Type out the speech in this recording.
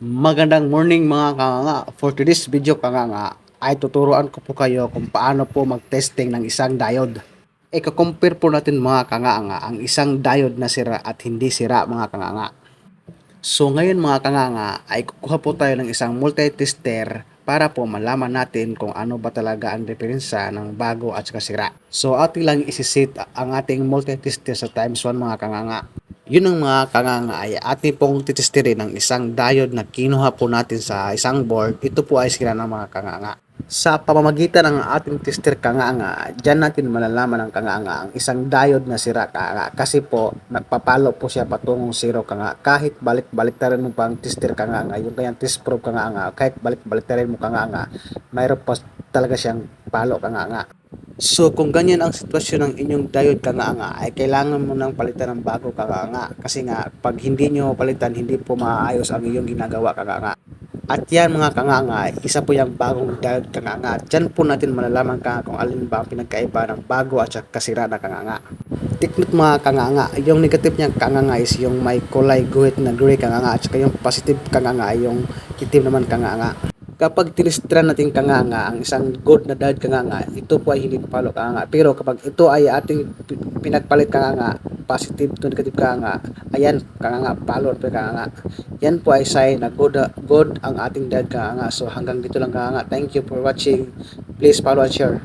Magandang morning mga kanganga. For today's video kanganga ay tuturuan ko po kayo kung paano po mag-testing ng isang diode. Ika-compare po natin mga kanganga ang isang diode na sira at hindi sira mga kanganga. So ngayon mga kanganga ay kukuha po tayo ng isang multi-tester para po malaman natin kung ano ba talaga ang diferensya ng bago at saka sira. So ating lang isisit ang ating multi-tester sa times 1 mga kanganga. Yun ang mga kanganga ay ating pong titestirin ng isang diode na kinuha po natin sa isang board. Ito po ay sira ng mga kanganga. Sa pamamagitan ng ating tester kanganga, dyan natin malalaman ang kanganga ang isang diode na sira kanganga. Kasi po, nagpapalo po siya patungong zero kanganga. Kahit balik-balik tayo mo pang tester kanganga, yung kanyang test probe kanganga, kahit balik-balik tayo mo kanganga, mayroon pa talaga siyang palo kanganga. So kung ganyan ang sitwasyon ng inyong diode kanganga ay kailangan mo nang palitan ng bago kanganga kasi nga pag hindi nyo palitan hindi po maayos ang iyong ginagawa kanganga. At yan mga kanganga, isa po yung bagong diode kanganga. Diyan po natin malalaman kung alin ba ang pinagkaiba ng bago at saka kasira na kanganga. Take note mga kanganga, yung negative niya kanganga is yung may kulay guhit na gray kanganga at saka yung positive kanganga ay yung itim naman kanganga. Kapag tinistran natin kanganga ang isang good na diode kanganga, ito po ay hindi papalo kanganga. Pero kapag ito ay ating pinagpalit kanganga, positive to negative kanganga, ayan kanganga, palo to kanganga. Yan po ay sign na good ang ating diode kanganga. So hanggang dito lang kanganga. Thank you for watching. Please follow and share.